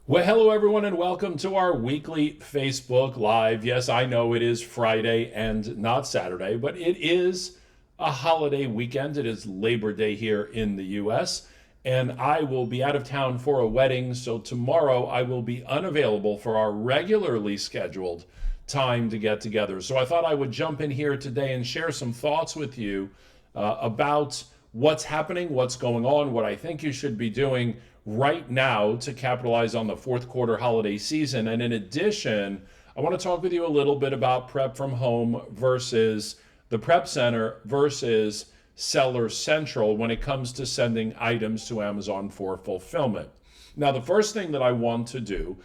Well, hello everyone, and welcome to our weekly Facebook Live. Yes, I know it is Friday and not Saturday, but it is a holiday weekend. It is Labor Day here in the US, and I will be out of town for a wedding, so tomorrow I will be unavailable for our regularly scheduled time to get together. So I thought I would jump in here today and share some thoughts with you about what's happening, what's going on, what I think you should be doing right now to capitalize on the fourth quarter holiday season. And in addition, I want to talk with you a little bit about prep from home versus the prep center versus seller central when it comes to sending items to Amazon for fulfillment. Now, the first thing that I want to do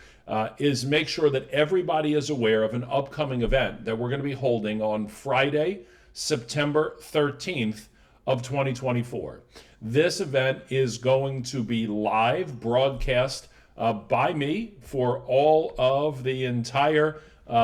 is make sure that everybody is aware of an upcoming event that we're going to be holding on Friday, September 13th of 2024. This event is going to be live broadcast by me for all of the entire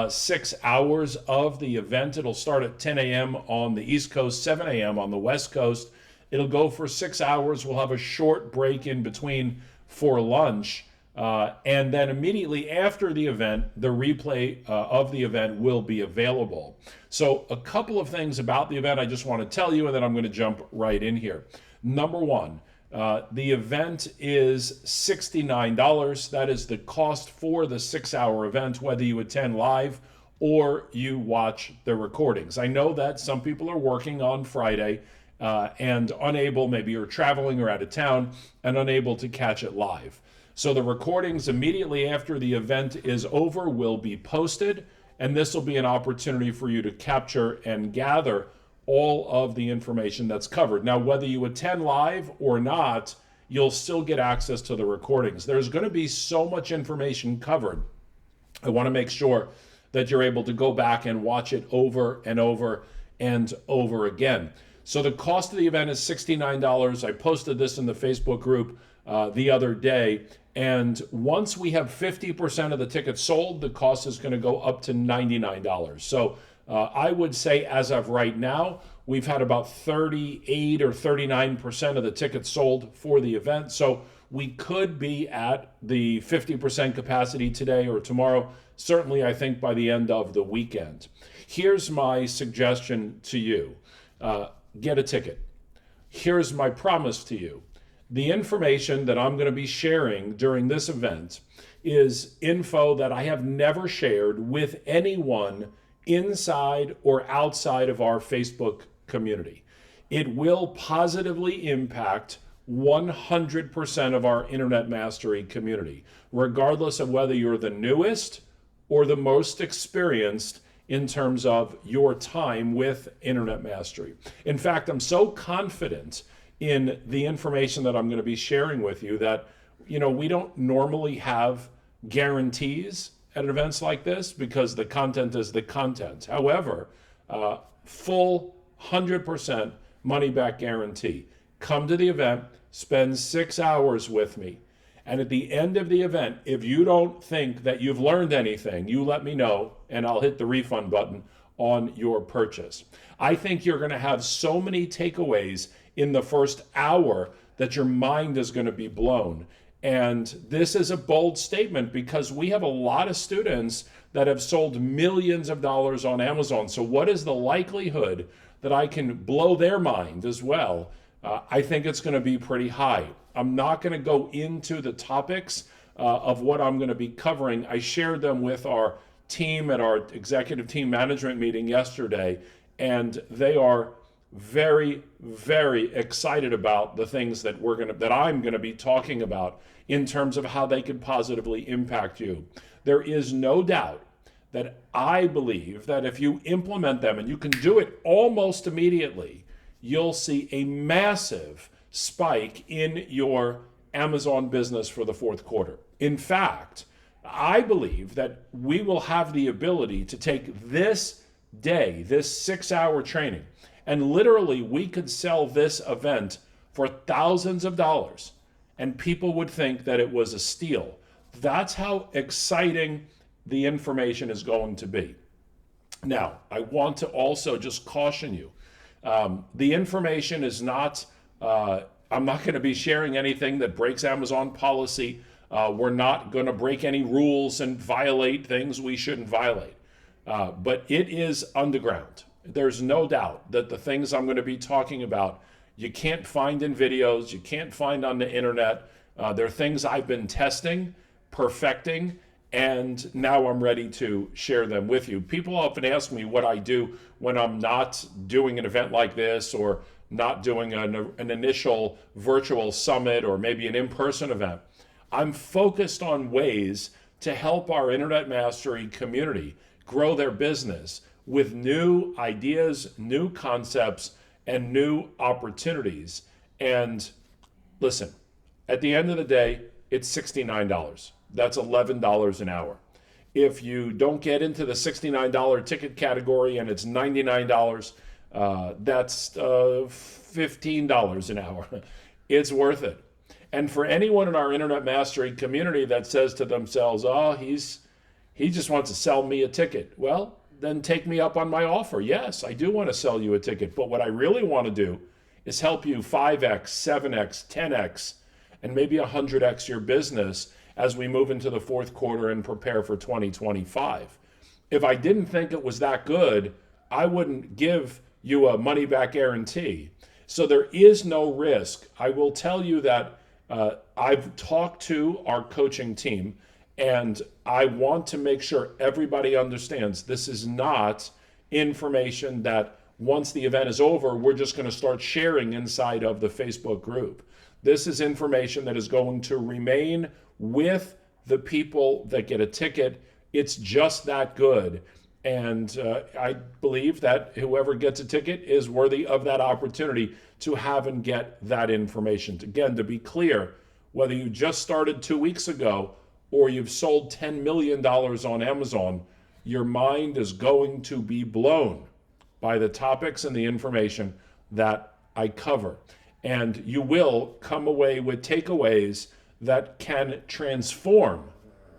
6 hours of the event. It'll start at 10 a.m. on the East Coast, 7 a.m. on the West Coast. It'll go for 6 hours. We'll have a short break in between for lunch. And then immediately after the event, the replay of the event will be available. So a couple of things about the event I just want to tell you, and then I'm going to jump right in here. Number one, the event is $69. That is the cost for the 6 hour event, whether you attend live or you watch the recordings. I know that some people are working on Friday and unable, maybe you're traveling or out of town and unable to catch it live. So the recordings immediately after the event is over will be posted, and this will be an opportunity for you to capture and gather all of the information that's covered. Now, whether you attend live or not, you'll still get access to the recordings. There's going to be so much information covered. I want to make sure that you're able to go back and watch it over and over and over again. So the cost of the event is $69. I posted this in the Facebook group the other day. And once we have 50% of the tickets sold, the cost is going to go up to $99. So I would say as of right now, we've had about 38 or 39% of the tickets sold for the event. So we could be at the 50% capacity today or tomorrow, certainly I think by the end of the weekend. Here's my suggestion to you. Get a ticket. Here's my promise to you. The information that I'm going to be sharing during this event is info that I have never shared with anyone inside or outside of our Facebook community. It will positively impact 100% of our Internet Mastery community, regardless of whether you're the newest or the most experienced in terms of your time with Internet Mastery. In fact, I'm so confident in the information that I'm going to be sharing with you that, we don't normally have guarantees at events like this because the content is the content. However, full 100% money back guarantee. Come to the event, spend 6 hours with me. And at the end of the event, if you don't think that you've learned anything, you let me know and I'll hit the refund button on your purchase. I think you're going to have so many takeaways in the first hour that your mind is going to be blown. And this is a bold statement because we have a lot of students that have sold millions of dollars on Amazon. So what is the likelihood that I can blow their mind as well? I think it's going to be pretty high. I'm not going to go into the topics of what I'm going to be covering. I shared them with our team at our executive team management meeting yesterday, and they are very, very excited about the things that I'm going to be talking about in terms of how they could positively impact you. There is no doubt that I believe that if you implement them, and you can do it almost immediately, you'll see a massive spike in your Amazon business for the fourth quarter. In fact, I believe that we will have the ability to take this day, this 6 hour training, and literally we could sell this event for thousands of dollars and people would think that it was a steal. That's how exciting the information is going to be. Now, I want to also just caution you. The information is not, I'm not going to be sharing anything that breaks Amazon policy. We're not going to break any rules and violate things we shouldn't violate. But it is underground. There's no doubt that the things I'm going to be talking about, you can't find in videos, you can't find on the internet. They're things I've been testing, perfecting, and now I'm ready to share them with you. People often ask me what I do when I'm not doing an event like this or not doing an initial virtual summit or maybe an in-person event. I'm focused on ways to help our Internet Mastery community grow their business with new ideas, new concepts, and new opportunities. And listen, at the end of the day, it's $69. That's $11 an hour. If you don't get into the $69 ticket category and it's $99, that's $15 an hour. It's worth it. And for anyone in our Internet Mastery community that says to themselves, oh, he just wants to sell me a ticket. Well, then take me up on my offer. Yes, I do want to sell you a ticket. But what I really want to do is help you 5x, 7x, 10x, and maybe 100x your business as we move into the fourth quarter and prepare for 2025. If I didn't think it was that good, I wouldn't give you a money-back guarantee. So there is no risk. I will tell you that I've talked to our coaching team, and I want to make sure everybody understands this is not information that once the event is over, we're just going to start sharing inside of the Facebook group. This is information that is going to remain with the people that get a ticket. It's just that good. And I believe that whoever gets a ticket is worthy of that opportunity to have and get that information. Again, to be clear, whether you just started 2 weeks ago or you've sold $10 million on Amazon, your mind is going to be blown by the topics and the information that I cover. And you will come away with takeaways that can transform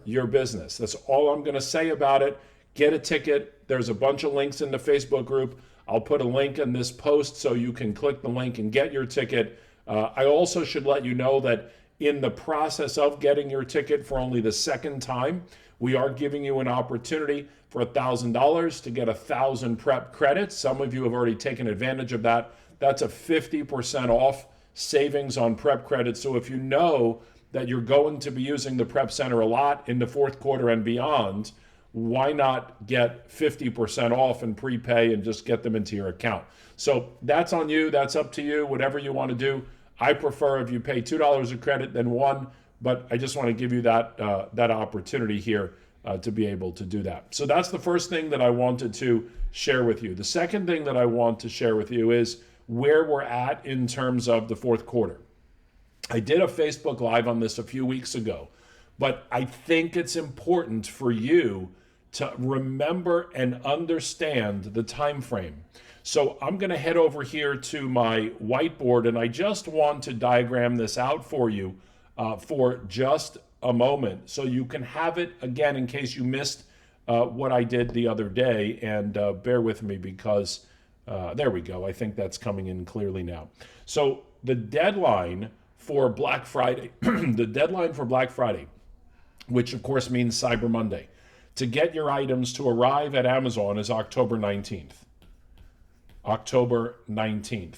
your business. That's all I'm going to say about it. Get a ticket. There's a bunch of links in the Facebook group. I'll put a link in this post so you can click the link and get your ticket. I also should let you know that in the process of getting your ticket for only the second time, we are giving you an opportunity for $1,000 to get 1,000 prep credits. Some of you have already taken advantage of that. That's a 50% off savings on prep credits. So if you know that you're going to be using the Prep Center a lot in the fourth quarter and beyond, why not get 50% off and prepay and just get them into your account? So that's on you. That's up to you, whatever you want to do. I prefer if you pay $2 a credit than $1, but I just want to give you that opportunity here to be able to do that. So that's the first thing that I wanted to share with you. The second thing that I want to share with you is where we're at in terms of the fourth quarter. I did a Facebook Live on this a few weeks ago, but I think it's important for you to remember and understand the time frame. So I'm going to head over here to my whiteboard, and I just want to diagram this out for you for just a moment so you can have it again in case you missed what I did the other day. And bear with me because there we go. I think that's coming in clearly now. So the deadline for Black Friday, which of course means Cyber Monday, to get your items to arrive at Amazon is October 19th. October 19th.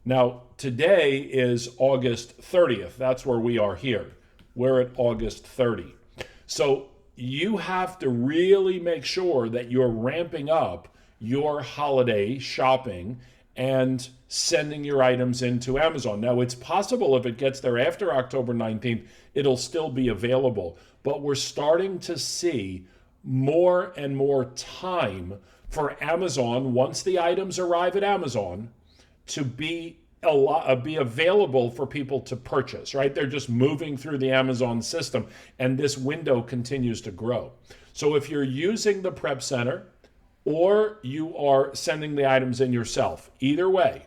Now, today is August 30th. That's where we are here. We're at August 30. So you have to really make sure that you're ramping up your holiday shopping and sending your items into Amazon. Now, it's possible if it gets there after October 19th, it'll still be available. But we're starting to see more and more time for Amazon, once the items arrive at Amazon, to be available for people to purchase, right? They're just moving through the Amazon system, and this window continues to grow. So if you're using the Prep Center or you are sending the items in yourself, either way,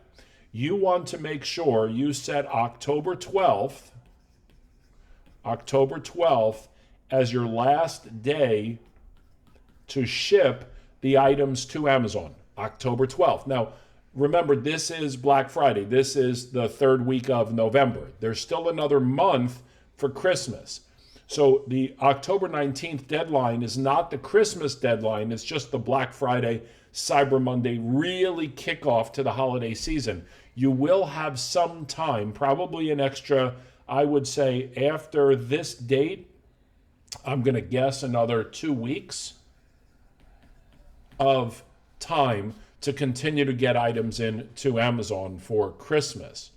you want to make sure you set October 12th as your last day to ship the items to Amazon, October 12th. Now, remember, this is Black Friday. This is the third week of November. There's still another month for Christmas. So the October 19th deadline is not the Christmas deadline, it's just the Black Friday, Cyber Monday really kickoff to the holiday season. You will have some time, probably an extra, I would say, after this date, I'm going to guess another 2 weeks of time to continue to get items in to Amazon for Christmas.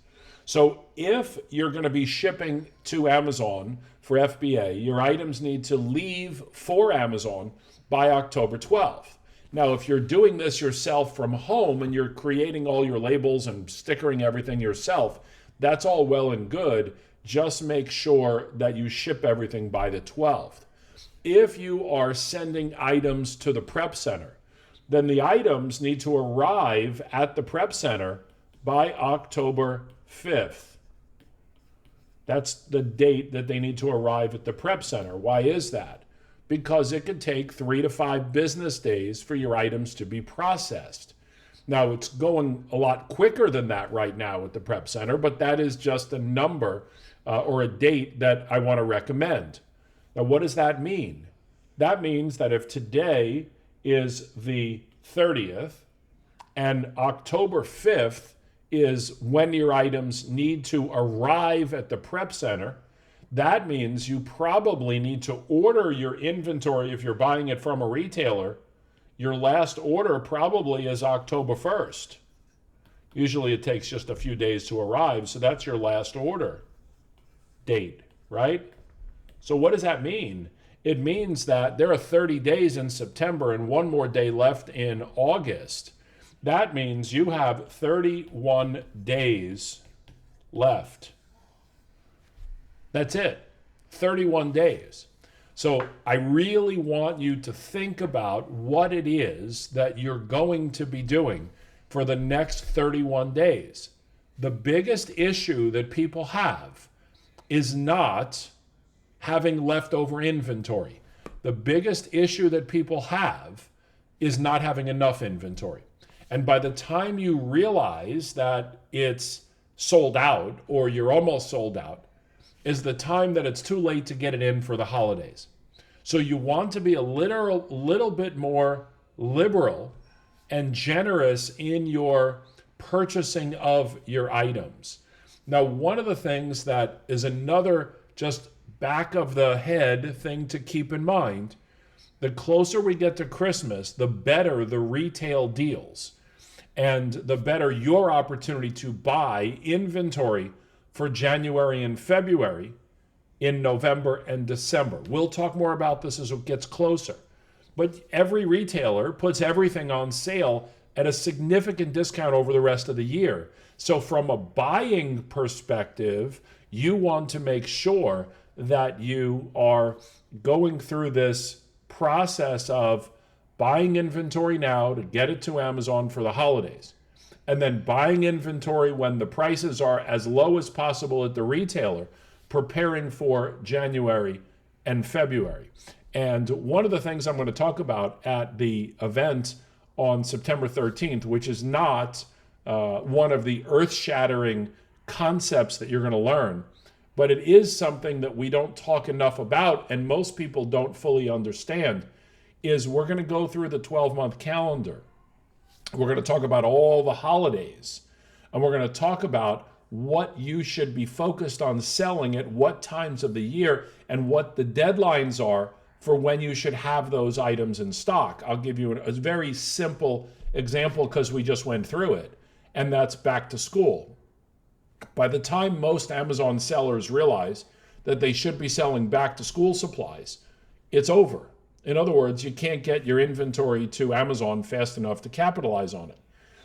So if you're going to be shipping to Amazon for FBA, your items need to leave for Amazon by October 12th. Now, if you're doing this yourself from home and you're creating all your labels and stickering everything yourself, that's all well and good. Just make sure that you ship everything by the 12th. If you are sending items to the prep center, then the items need to arrive at the prep center by October 5th. That's the date that they need to arrive at the prep center. Why is that? Because it could take 3 to 5 business days for your items to be processed. Now, it's going a lot quicker than that right now at the prep center, but that is just a number or a date that I want to recommend. Now, what does that mean? That means that if today is the 30th and October 5th is when your items need to arrive at the prep center, that means you probably need to order your inventory if you're buying it from a retailer. Your last order probably is October 1st. Usually it takes just a few days to arrive, so that's your last order date, right? So what does that mean? It means that there are 30 days in September and one more day left in August. That means you have 31 days left. That's it. 31 days. So I really want you to think about what it is that you're going to be doing for the next 31 days. The biggest issue that people have is not having leftover inventory. The biggest issue that people have is not having enough inventory. And by the time you realize that it's sold out or you're almost sold out, is the time that it's too late to get it in for the holidays. So you want to be a little bit more liberal and generous in your purchasing of your items. Now, one of the things that is another just back of the head thing to keep in mind, the closer we get to Christmas, the better the retail deals and the better your opportunity to buy inventory for January and February in November and December. We'll talk more about this as it gets closer. But every retailer puts everything on sale at a significant discount over the rest of the year. So from a buying perspective, you want to make sure that you are going through this process of buying inventory now to get it to Amazon for the holidays, and then buying inventory when the prices are as low as possible at the retailer, preparing for January and February. And one of the things I'm going to talk about at the event on September 13th, which is not one of the earth-shattering concepts that you're going to learn, but it is something that we don't talk enough about and most people don't fully understand, is we're going to go through the 12-month calendar. We're going to talk about all the holidays, and we're going to talk about what you should be focused on selling at what times of the year and what the deadlines are for when you should have those items in stock. I'll give you a very simple example because we just went through it, and that's back to school. By the time most Amazon sellers realize that they should be selling back to school supplies, it's over. In other words, you can't get your inventory to Amazon fast enough to capitalize on it.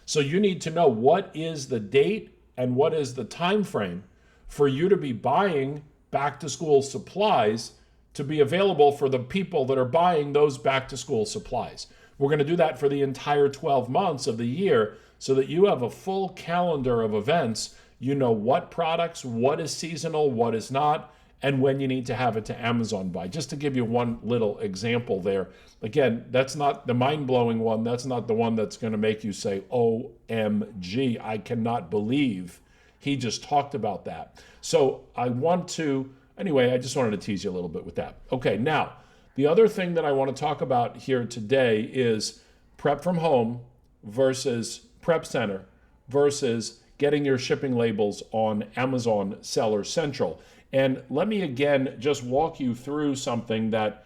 So you need to know what is the date and what is the time frame for you to be buying back to school supplies to be available for the people that are buying those back to school supplies. We're going to do that for the entire 12 months of the year so that you have a full calendar of events. You know what products, what is seasonal, what is not, and when you need to have it to Amazon by. Just to give you one little example there. Again, that's not the mind-blowing one. That's not the one that's going to make you say, OMG, I cannot believe he just talked about that. So I want to Anyway, I just wanted to tease you a little bit with that. Okay, now, the other thing that I want to talk about here today is prep from home versus prep center versus getting your shipping labels on Amazon Seller Central. And let me again just walk you through something that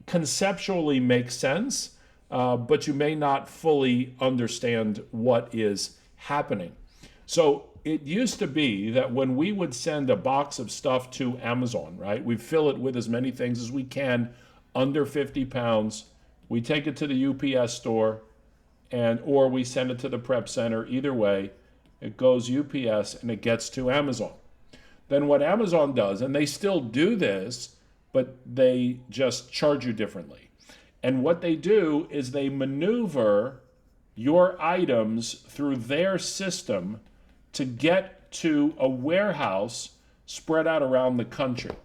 conceptually makes sense, but you may not fully understand what is happening. So it used to be that when we would send a box of stuff to Amazon, right, we fill it with as many things as we can under 50 pounds. We take it to the UPS store, or we send it to the prep center. Either way, it goes UPS and it gets to Amazon. Then what Amazon does, and they still do this, but they just charge you differently. And what they do is they maneuver your items through their system to get to a warehouse spread out around the country.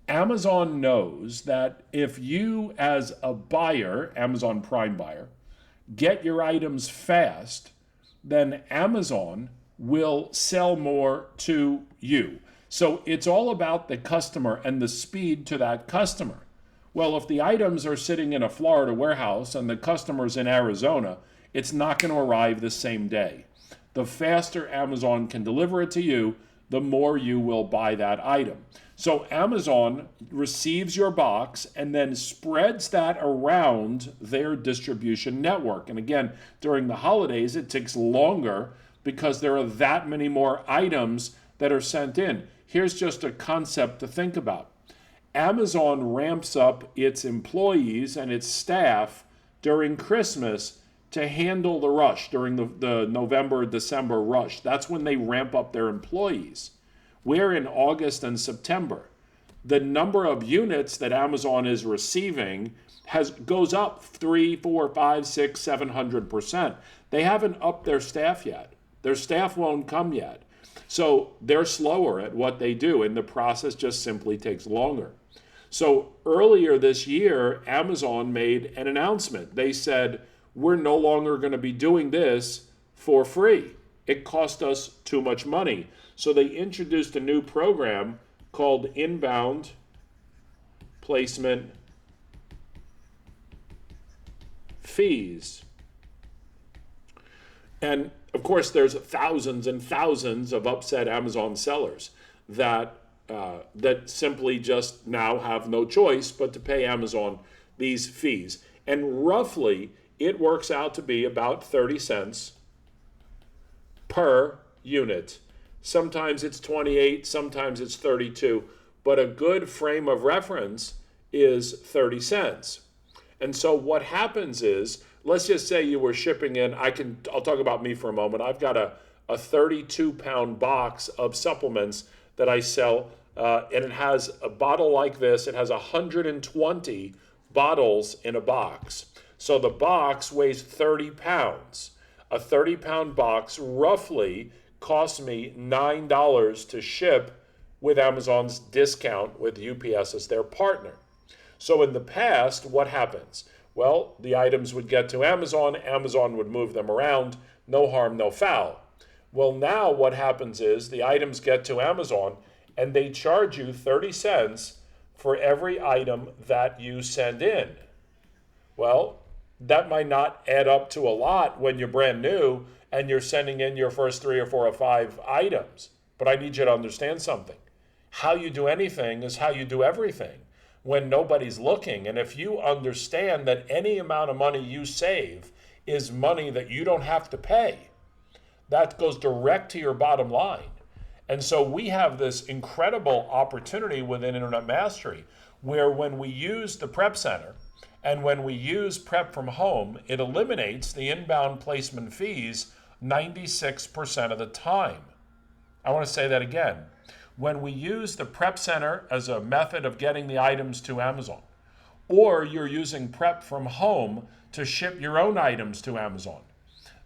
Amazon knows that if you, as a buyer, Amazon Prime buyer, get your items fast, then Amazon will sell more to you. So it's all about the customer and the speed to that customer. Well, if the items are sitting in a Florida warehouse and the customer's in Arizona, it's not going to arrive the same day. The faster Amazon can deliver it to you, the more you will buy that item. So Amazon receives your box and then spreads that around their distribution network. And again, during the holidays, it takes longer because there are that many more items that are sent in. Here's just a concept to think about. Amazon ramps up its employees and its staff during Christmas to handle the rush, during the November, December rush. That's when they ramp up their employees. We're in August and September. The number of units that Amazon is receiving goes up 3, 4, 5, 6, 700%. They haven't upped their staff yet. Their staff won't come yet. So they're slower at what they do, and the process just simply takes longer. So earlier this year, Amazon made an announcement. They said, we're no longer going to be doing this for free. It cost us too much money. So they introduced a new program called Inbound Placement Fees. And of course, there's thousands and thousands of upset Amazon sellers that simply just now have no choice but to pay Amazon these fees. And roughly, it works out to be about 30 cents per unit. Sometimes it's 28, sometimes it's 32, but a good frame of reference is 30 cents. And so what happens is, let's just say you were shipping in, I'll talk about me for a moment. I've got a 32-pound box of supplements that I sell, and it has a bottle like this. It has 120 bottles in a box. So the box weighs 30 pounds. A 30-pound box roughly costs me $9 to ship with Amazon's discount with UPS as their partner. So in the past, what happens? Well, the items would get to Amazon. Amazon would move them around. No harm, no foul. Well, now what happens is the items get to Amazon and they charge you 30 cents for every item that you send in. Well, that might not add up to a lot when you're brand new and you're sending in your first 3 or 4 or 5 items. But I need you to understand something. How you do anything is how you do everything when nobody's looking. And if you understand that any amount of money you save is money that you don't have to pay, that goes direct to your bottom line. And so we have this incredible opportunity within Internet Mastery where when we use the Prep Center and when we use Prep from Home, it eliminates the inbound placement fees 96% of the time. I want to say that again. When we use the Prep Center as a method of getting the items to Amazon, or you're using Prep from Home to ship your own items to Amazon,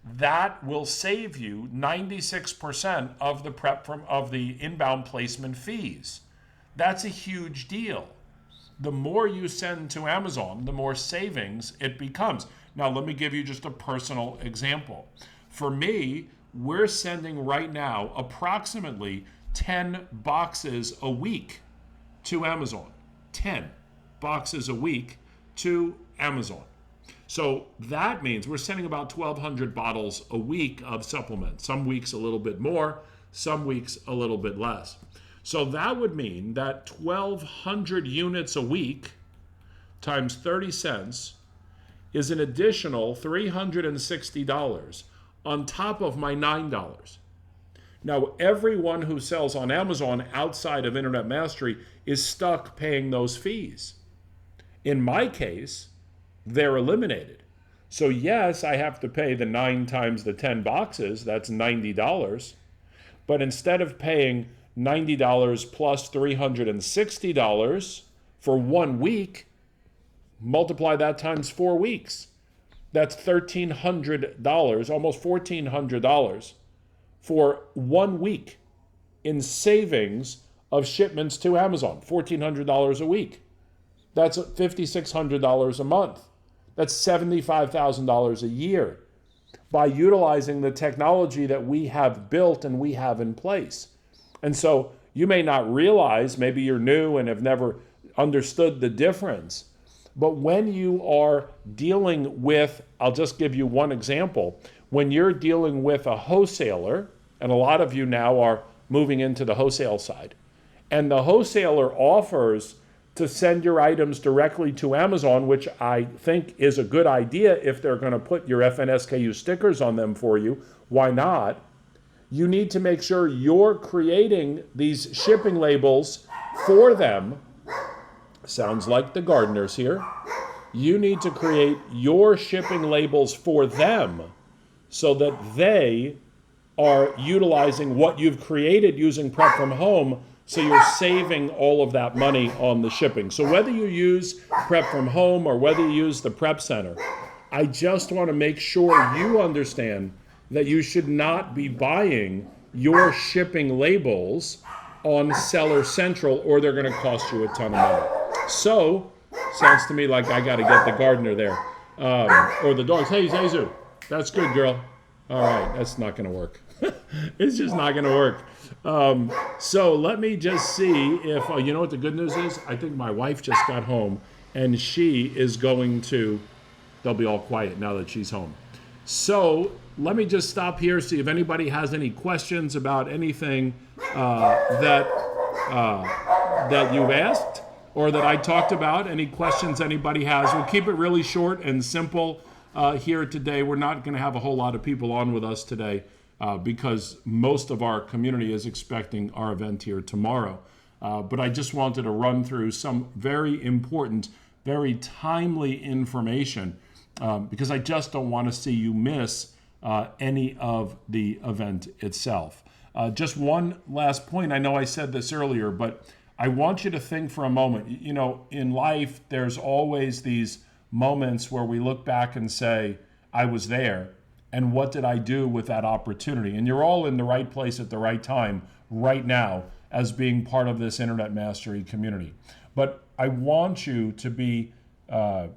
that will save you 96% of the inbound placement fees. That's a huge deal. The more you send to Amazon, the more savings it becomes. Now, let me give you just a personal example. For me, we're sending right now approximately 10 boxes a week to Amazon. 10 boxes a week to Amazon. So that means we're sending about 1,200 bottles a week of supplements. Some weeks a little bit more, some weeks a little bit less. So that would mean that 1,200 units a week times 30 cents is an additional $360 on top of my $9. Now, everyone who sells on Amazon outside of Internet Mastery is stuck paying those fees. In my case, they're eliminated. So yes, I have to pay the 9 times the 10 boxes, that's $90. But instead of paying $90 plus $360 for 1 week, multiply that times 4 weeks. That's $1,300, almost $1,400 for 1 week in savings of shipments to Amazon, $1,400 a week. That's $5,600 a month. That's $75,000 a year by utilizing the technology that we have built and we have in place. And so you may not realize, maybe you're new and have never understood the difference, but when you are dealing with, I'll just give you one example, when you're dealing with a wholesaler, and a lot of you now are moving into the wholesale side, and the wholesaler offers to send your items directly to Amazon, which I think is a good idea if they're going to put your FNSKU stickers on them for you. Why not? You need to make sure you're creating these shipping labels for them. Sounds like the gardeners here. You need to create your shipping labels for them so that they are utilizing what you've created using Prep from Home, so you're saving all of that money on the shipping. So whether you use Prep from Home or whether you use the Prep Center, I just want to make sure you understand that you should not be buying your shipping labels on Seller Central, or they're going to cost you a ton of money. So, sounds to me like I got to get the gardener there. Or the dogs. Hey, Zazu, that's good, girl. All right, that's not going to work. It's just not going to work. So let me just see if, you know what the good news is? I think my wife just got home, and she is going to, they'll be all quiet now that she's home. So let me just stop here, see if anybody has any questions about anything that you've asked or that I talked about. Any questions anybody has. We'll keep it really short and simple here today. We're not going to have a whole lot of people on with us today because most of our community is expecting our event here tomorrow. But I just wanted to run through some very important, very timely information because I just don't want to see you miss any of the event itself. Just one last point. I know I said this earlier, but I want you to think for a moment. You know, in life, there's always these moments where we look back and say, I was there, and what did I do with that opportunity? And you're all in the right place at the right time right now as being part of this Internet Mastery community. But I want you to be, to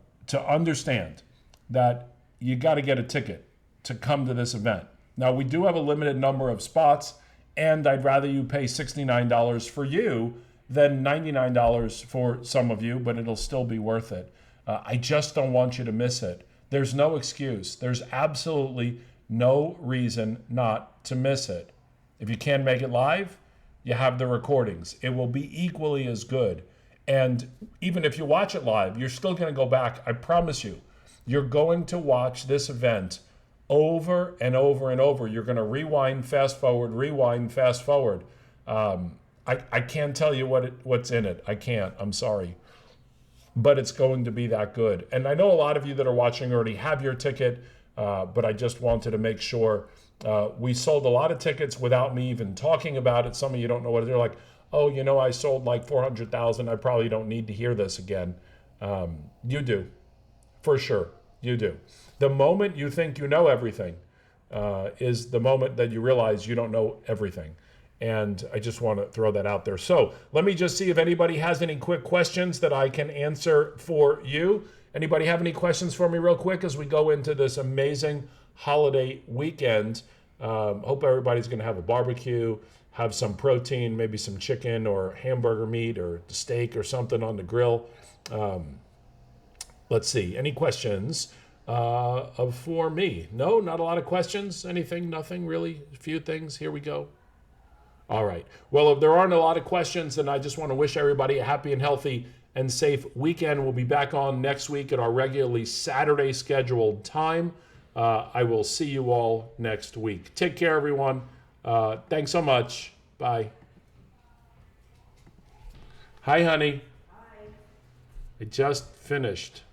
understand that you got to get a ticket to come to this event. Now, we do have a limited number of spots, and I'd rather you pay $69 for you than $99 for some of you, but it'll still be worth it. I just don't want you to miss it. There's no excuse. There's absolutely no reason not to miss it. If you can't make it live, you have the recordings. It will be equally as good. And even if you watch it live, you're still going to go back. I promise you, you're going to watch this event over and over and over. You're going to rewind, fast forward, rewind, fast forward. I can't tell you what's in it. I can't. I'm sorry. But it's going to be that good. And I know a lot of you that are watching already have your ticket, but I just wanted to make sure. We sold a lot of tickets without me even talking about it. Some of you don't know what they're like. Oh, you know, I sold like 400,000. I probably don't need to hear this again. You do, for sure. You do. The moment you think you know everything is the moment that you realize you don't know everything. And I just want to throw that out there. So let me just see if anybody has any quick questions that I can answer for you. Anybody have any questions for me real quick as we go into this amazing holiday weekend? Hope everybody's going to have a barbecue have some protein, maybe some chicken or hamburger meat or steak or something on the grill. Let's see. Any questions for me? No, not a lot of questions. Anything? Nothing really. A few things. Here we go. All right. Well, if there aren't a lot of questions, then I just want to wish everybody a happy and healthy and safe weekend. We'll be back on next week at our regularly Saturday scheduled time. I will see you all next week. Take care, everyone. Thanks so much. Bye. Hi, honey. Hi. I just finished.